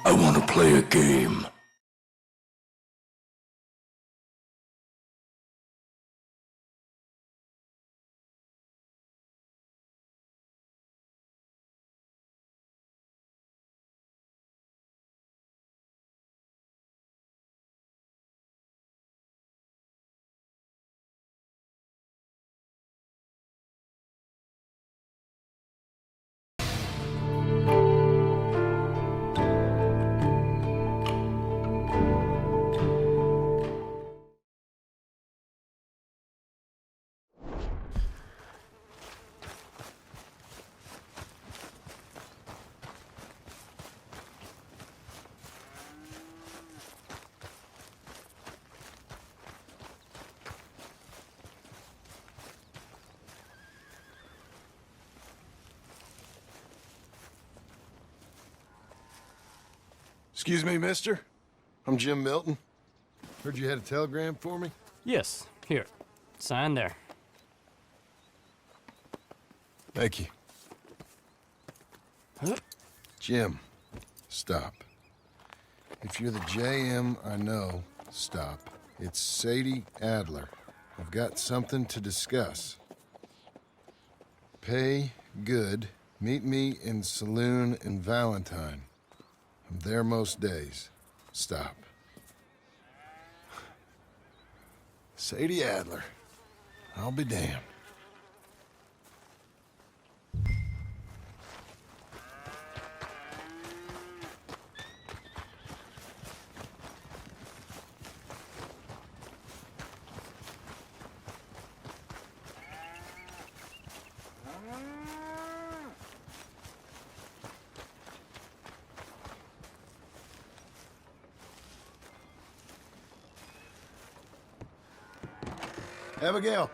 I want to play a game. Excuse me, mister. I'm Jim Milton. Heard you had a telegram for me? Yes, here. Sign there. Thank you. Huh? Jim, stop. If you're the JM I know, stop. It's Sadie Adler. I've got something to discuss. Pay good. Meet me in saloon in Valentine. I'm there most days. Stop. Sadie Adler. I'll be damned. Abigail.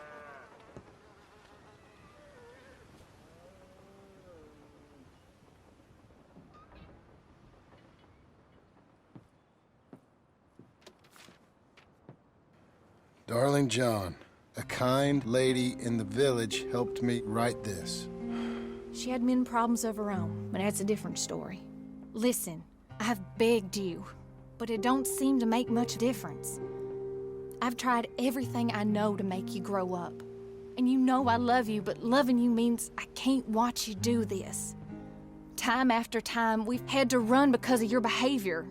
Darling John, a kind lady in the village helped me write this. She had men problems of her own, but that's a different story. Listen, I have begged you, but it don't seem to make much difference. I've tried everything I know to make you grow up. And you know I love you, but loving you means I can't watch you do this. Time after time, we've had to run because of your behavior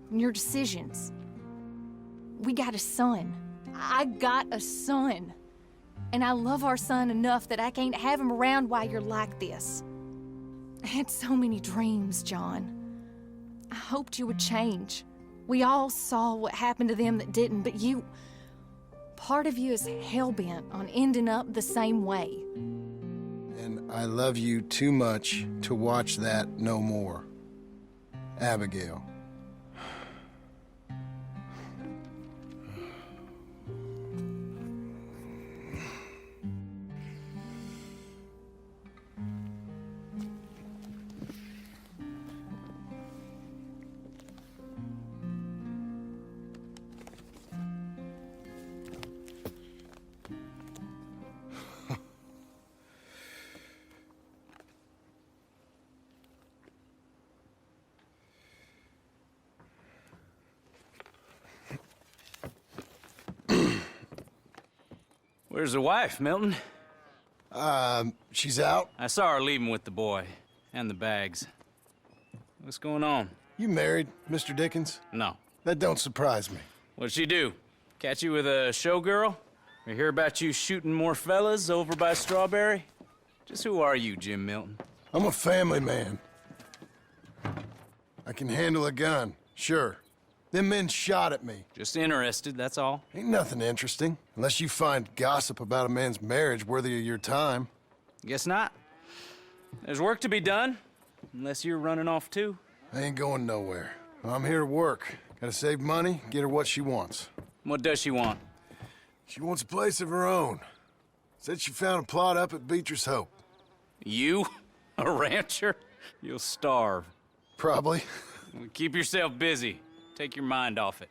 and your decisions. We got a son. I got a son. And I love our son enough that I can't have him around while you're like this. I had so many dreams, John. I hoped you would change. We all saw what happened to them that didn't, but you... Part of you is hell-bent on ending up the same way. And I love you too much to watch that no more. Abigail. Where's the wife, Milton? She's out. I saw her leaving with the boy. And the bags. What's going on? You married, Mr. Dickens? No. That don't surprise me. What'd she do? Catch you with a showgirl? Or hear about you shooting more fellas over by Strawberry? Just who are you, Jim Milton? I'm a family man. I can handle a gun, sure. Them men shot at me. Just interested, that's all. Ain't nothing interesting, unless you find gossip about a man's marriage worthy of your time. Guess not. There's work to be done, unless you're running off too. I ain't going nowhere. I'm here to work. Gotta save money, get her what she wants. What does she want? She wants a place of her own. Said she found a plot up at Beecher's Hope. You? A rancher? You'll starve. Probably. Keep yourself busy. Take your mind off it.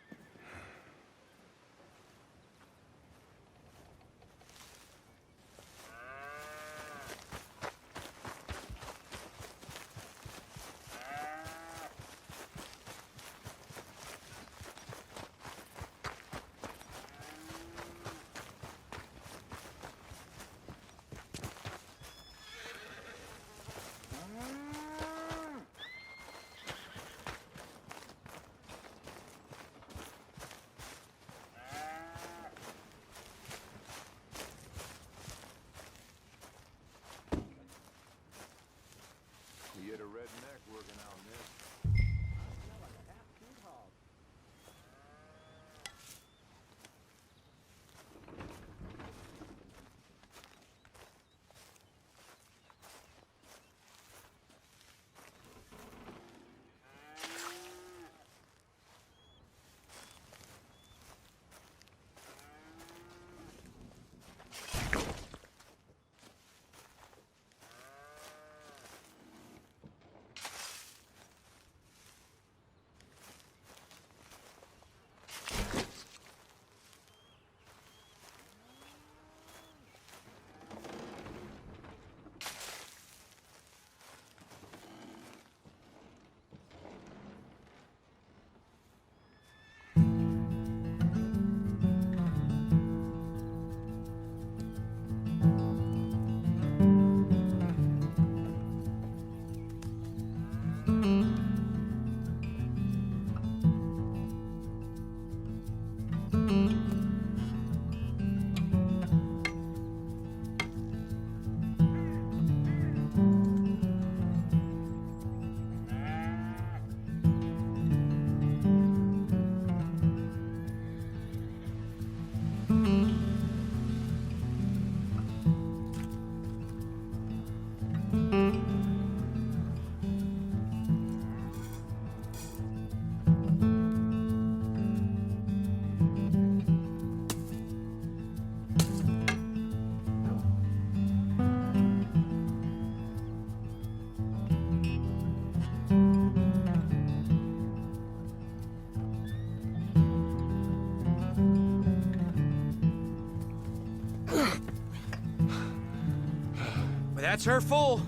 That's her full.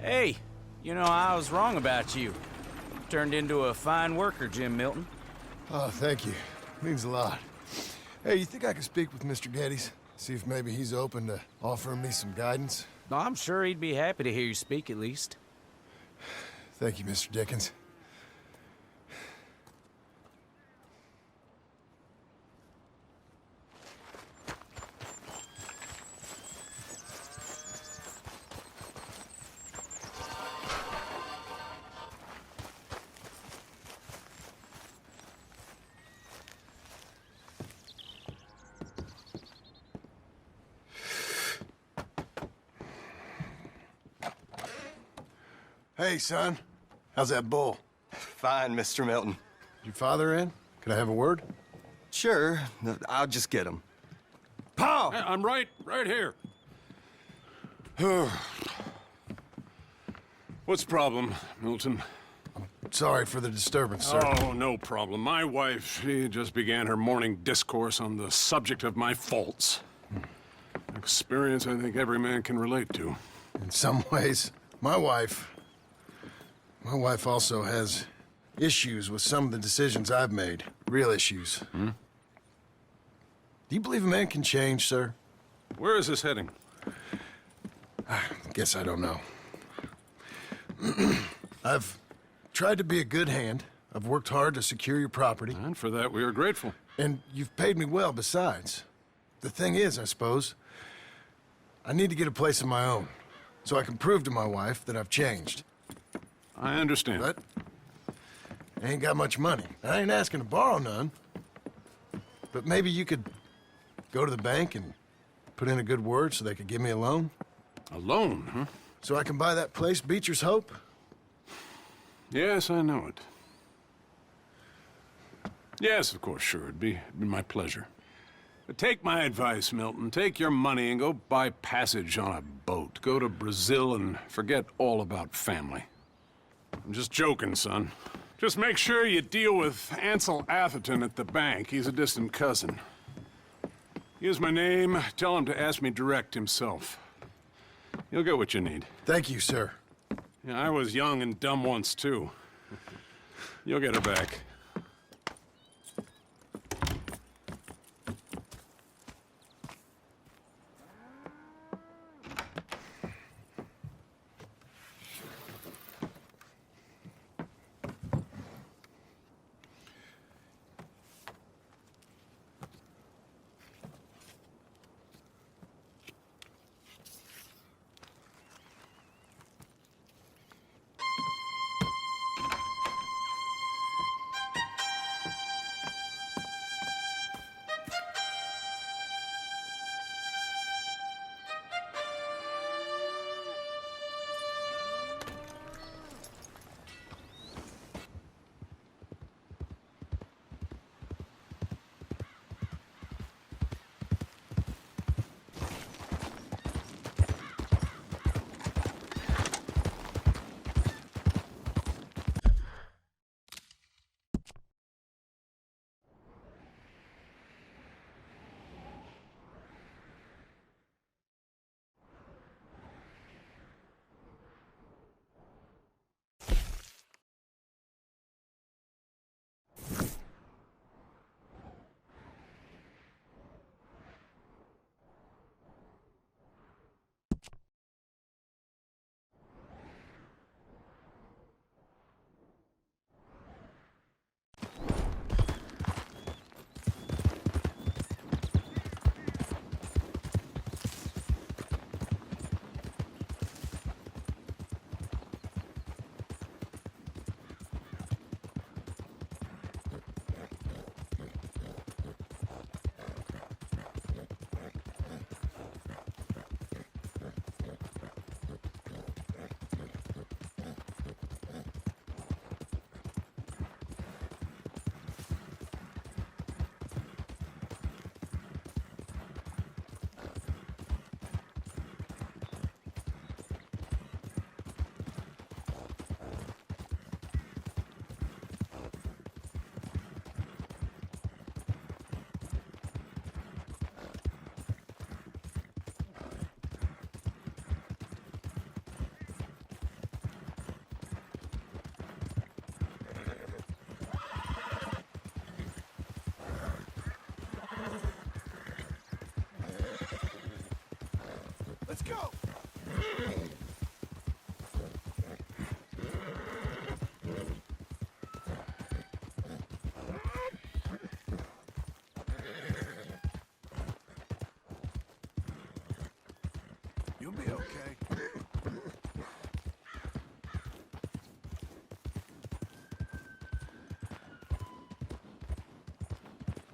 Hey, you know, I was wrong about you. Turned into a fine worker, Jim Milton. Oh, thank you. Means a lot. Hey, you think I could speak with Mr. Geddes? See if maybe he's open to offering me some guidance? No, I'm sure he'd be happy to hear you speak at least. Thank you, Mr. Dickens. Hey, son. How's that bull? Fine, Mr. Milton. Your father in? Can I have a word? Sure, I'll just get him. Pa! I'm right here. What's the problem, Milton? Sorry for the disturbance, sir. Oh, no problem. My wife, she just began her morning discourse on the subject of my faults. Experience I think every man can relate to. In some ways, my wife also has issues with some of the decisions I've made. Real issues. Do you believe a man can change, sir? Where is this heading? Guess I don't know. I've tried to be a good hand. I've worked hard to secure your property. And for that, we are grateful. And you've paid me well besides. The thing is, I suppose, I need to get a place of my own, so I can prove to my wife that I've changed. I understand. But I ain't got much money. I ain't asking to borrow none. But maybe you could go to the bank and put in a good word so they could give me a loan? A loan, huh? So I can buy that place, Beecher's Hope? Yes, I know it. Yes, of course, sure. It'd be my pleasure. But take my advice, Milton. Take your money and go buy passage on a boat. Go to Brazil and forget all about family. I'm just joking, son. Just make sure you deal with Ansel Atherton at the bank. He's a distant cousin. Here's my name. Tell him to ask me direct himself. You'll get what you need. Thank you, sir. Yeah, I was young and dumb once, too. You'll get it back. go! You'll be okay.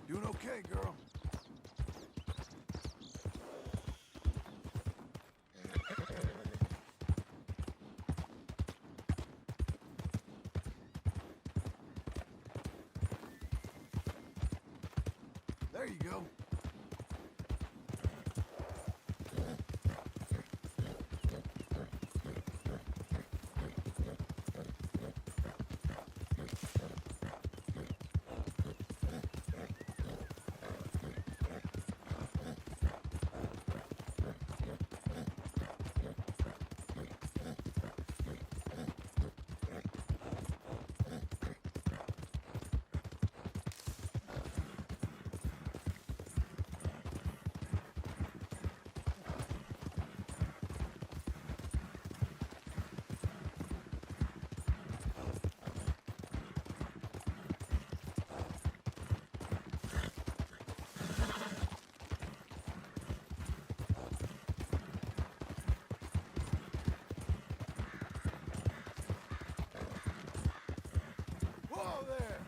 Doing okay, girl. There you go. Whoa there!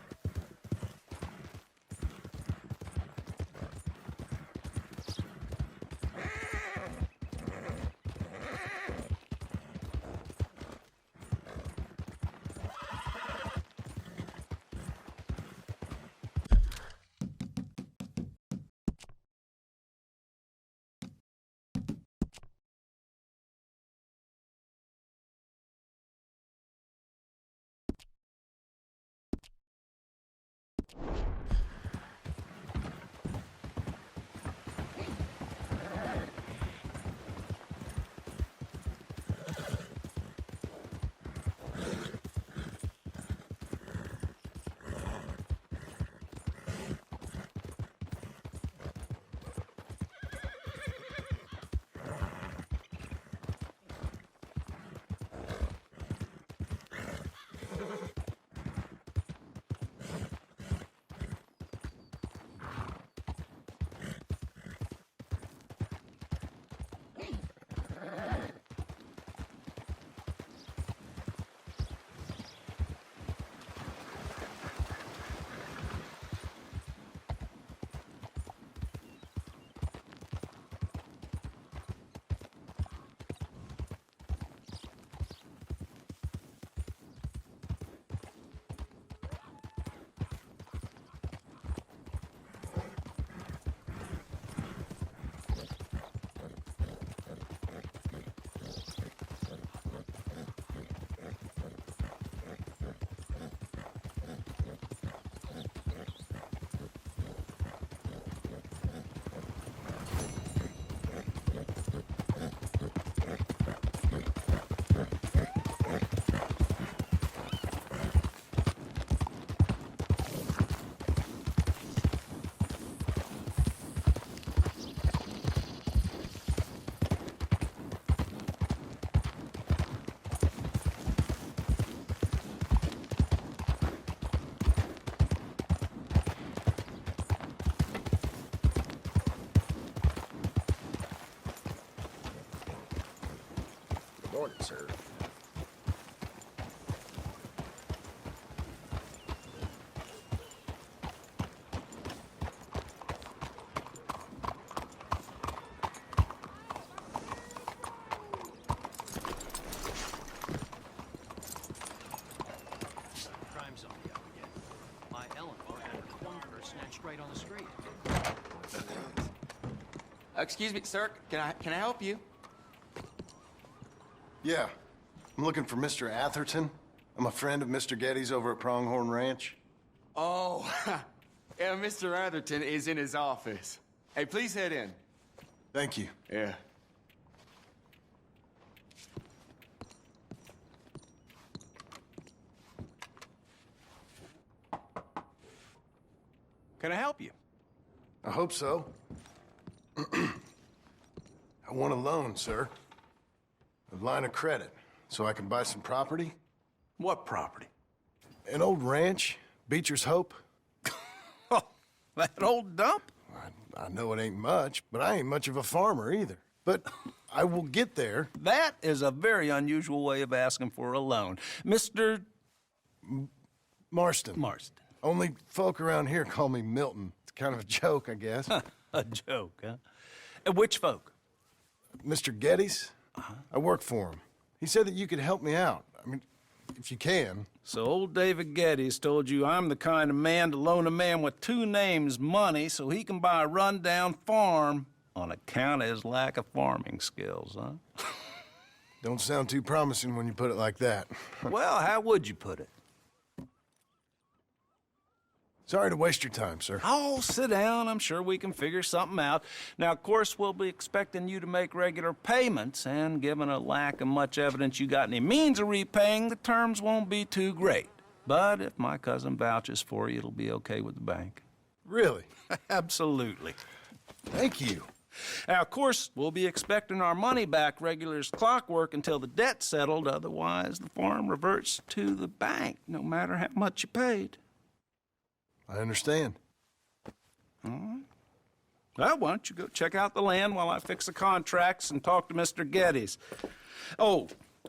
Morning, sir. Crime zombie up again. My Eleanor had a clunker snatched right on the street. Excuse me, sir. Can I help you? Yeah. I'm looking for Mr. Atherton. I'm a friend of Mr. Getty's over at Pronghorn Ranch. Oh, yeah, Mr. Atherton is in his office. Hey, please head in. Thank you. Yeah. Can I help you? I hope so. I want a loan, sir. A line of credit, so I can buy some property. What property? An old ranch, Beecher's Hope. Oh, that old dump? I know it ain't much, but I ain't much of a farmer either. But I will get there. That is a very unusual way of asking for a loan. Mr. Marston. Marston. Only folk around here call me Milton. It's kind of a joke, I guess. A joke, huh? And which folk? Mr. Geddes. I work for him. He said that you could help me out. I mean, if you can. So old David Geddes told you I'm the kind of man to loan a man with two names money so he can buy a rundown farm on account of his lack of farming skills, huh? Don't sound too promising when you put it like that. Well, how would you put it? Sorry to waste your time, sir. Oh, sit down. I'm sure we can figure something out. Now, of course, we'll be expecting you to make regular payments, and given a lack of much evidence you got any means of repaying, the terms won't be too great. But if my cousin vouches for you, it'll be okay with the bank. Really? Absolutely. Thank you. Now, of course, we'll be expecting our money back regular as clockwork until the debt's settled. Otherwise, the farm reverts to the bank, no matter how much you paid. I understand. All right. Well, why don't you go check out the land while I fix the contracts and talk to Mr. Geddes. Oh,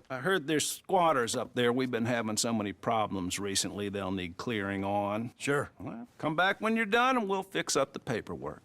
I heard there's squatters up there. We've been having so many problems recently, they'll need clearing on. Sure. Well, come back when you're done and we'll fix up the paperwork.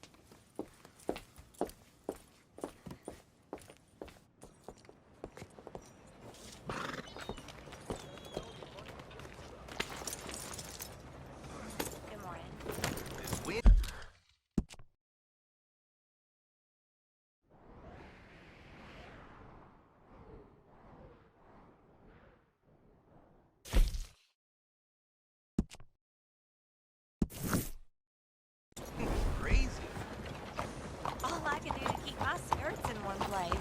All I can do to keep my skirts in one place.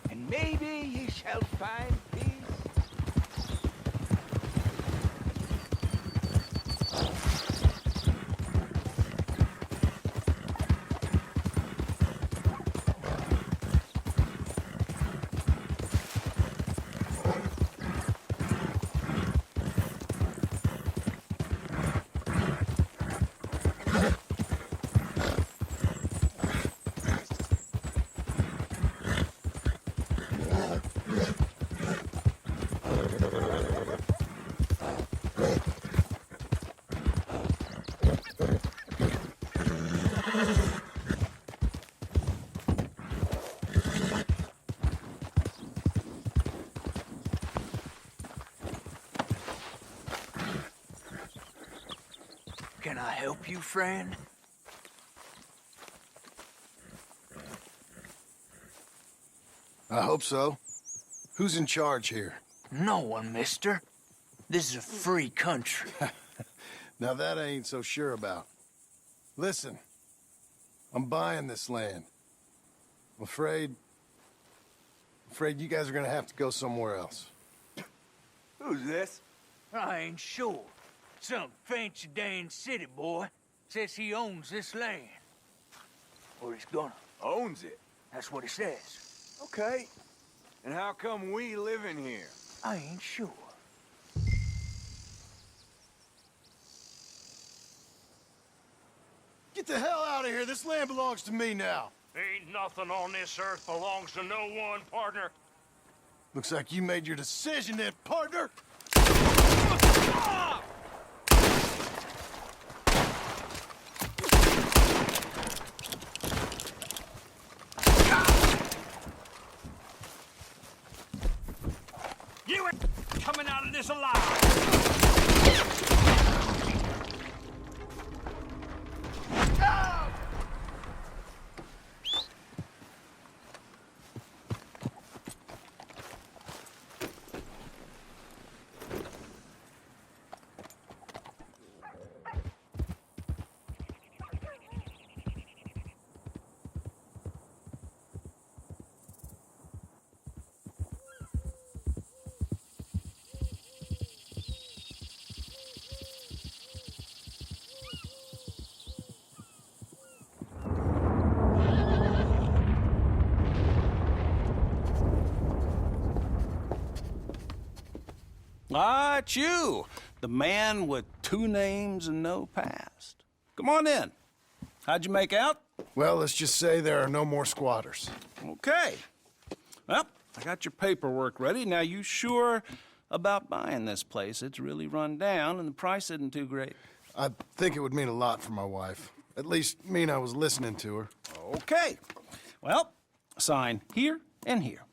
And maybe ye shall find peace. Can I help you, friend? I hope so. Who's in charge here? No one, mister. This is a free country. Now that I ain't so sure about. Listen, I'm buying this land. I'm afraid you guys are gonna have to go somewhere else. Who's this? I ain't sure. Some fancy Dan city boy says he owns this land. Or he's gonna. Owns it. That's what he says. Okay. And how come we live in here? I ain't sure. Get the hell out of here. This land belongs to me now. Ain't nothing on this earth belongs to no one, partner. Looks like you made your decision then, partner. You ain't coming out of this alive! Ah, it's you, the man with 2 names and no past. Come on in. How'd you make out? Well, let's just say there are no more squatters. Okay. Well, I got your paperwork ready. Now, you sure about buying this place? It's really run down, and the price isn't too great. I think it would mean a lot for my wife. At least mean I was listening to her. Okay. Well, sign here and here.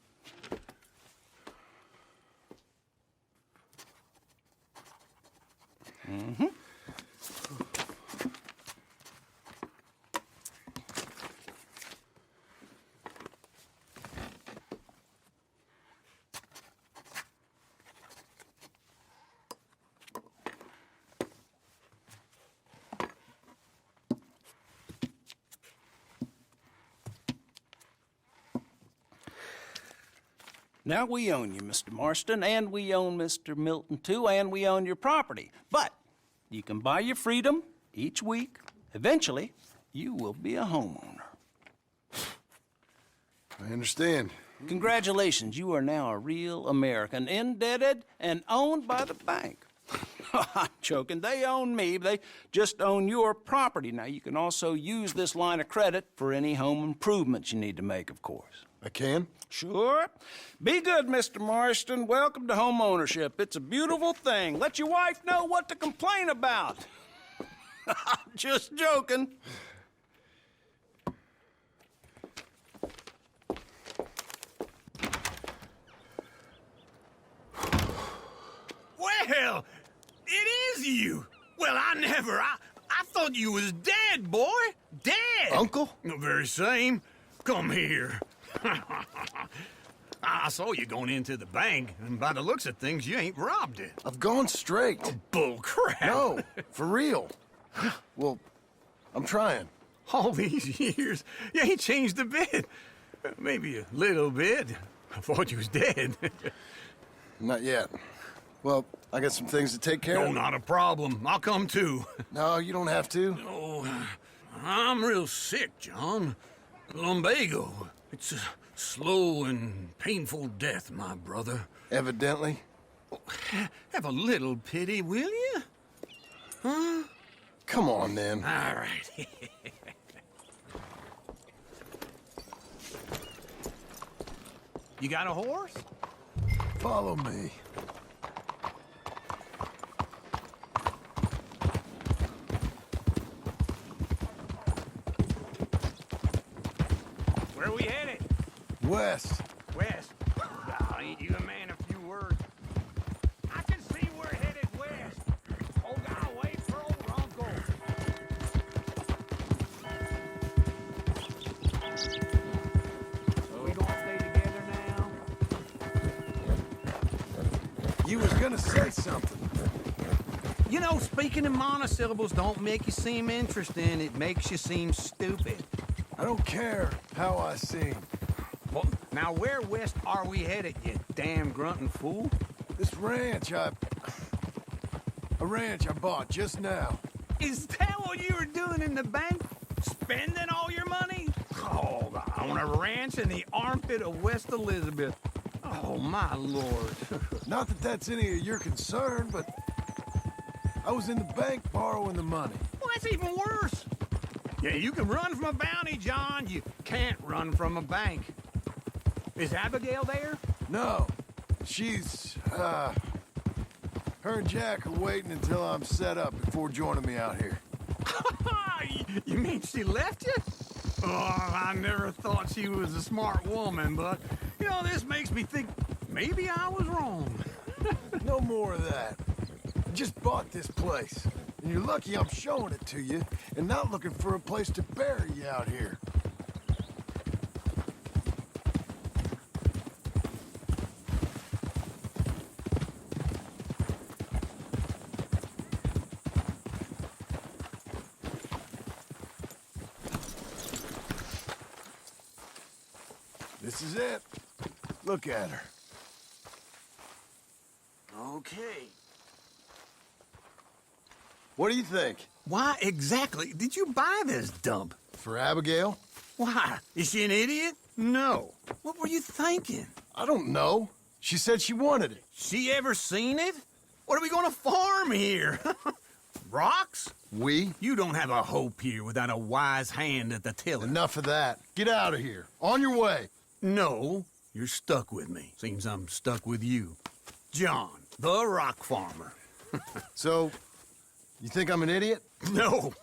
Mm-hmm. Now, we own you, Mr. Marston, and we own Mr. Milton, too, and we own your property. But you can buy your freedom each week. Eventually, you will be a homeowner. I understand. Congratulations, you are now a real American, indebted and owned by the bank. I'm joking. They own me. They just own your property. Now, you can also use this line of credit for any home improvements you need to make, of course. I can? Sure. Be good, Mr. Marston. Welcome to home ownership. It's a beautiful thing. Let your wife know what to complain about. Just joking. Well, it is you. Well, I thought you was dead, boy. Dead. Uncle? The very same. Come here. I saw you going into the bank, and by the looks of things, you ain't robbed it. I've gone straight. Oh, bull crap. No, for real. Well, I'm trying. All these years, you ain't changed a bit. Maybe a little bit. I thought you was dead. Not yet. Well, I got some things to take care No, of. not a problem. I'll come too. No, you don't have to. Oh, I'm real sick, John. Lumbago. It's a slow and painful death, my brother. Evidently. Have a little pity, will you? Huh? Come on, then. All right. You got a horse? Follow me. Where are we headed? West. West. Ah, ain't you a man of few words? I can see we're headed west. Oh, God, wait for old Uncle. We gonna stay together now? You was gonna say something. You know, speaking in monosyllables don't make you seem interesting. It makes you seem stupid. I don't care how I sing. Well, now where west are we headed, you damn grunting fool? This ranch I bought just now. Is that what you were doing in the bank? Spending all your money? Oh, on a ranch in the armpit of West Elizabeth. Oh, my lord. Not that that's any of your concern, but I was in the bank borrowing the money. Well, that's even worse. Yeah, you can run from a bounty, John. You can't run from a bank. Is Abigail there? No. She's, her and Jack are waiting until I'm set up before joining me out here. You mean she left you? Oh, I never thought she was a smart woman, but, you know, this makes me think maybe I was wrong. No more of that. I just bought this place, and you're lucky I'm showing it to you and not looking for a place to bury you out here. This is it. Look at her. Okay. What do you think? Why exactly did you buy this dump? For Abigail? Why? Is she an idiot? No. What were you thinking? I don't know. She said she wanted it. She ever seen it? What are we gonna farm here? Rocks? We? You don't have a hope here without a wise hand at the tiller. Enough of that. Get out of here. On your way. No, you're stuck with me. Seems I'm stuck with you. John, the rock farmer. So, you think I'm an idiot? No,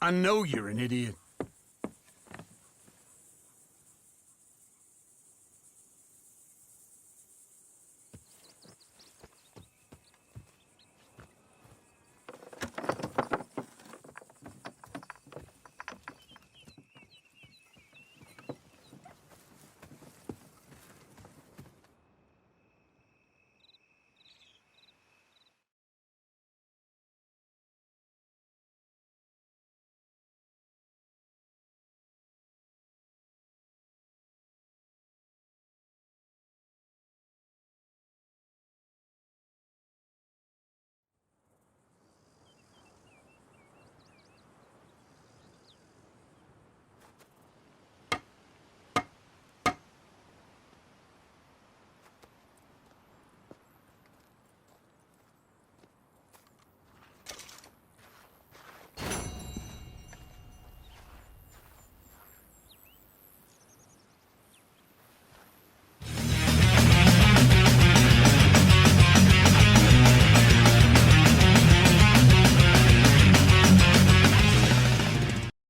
I know you're an idiot.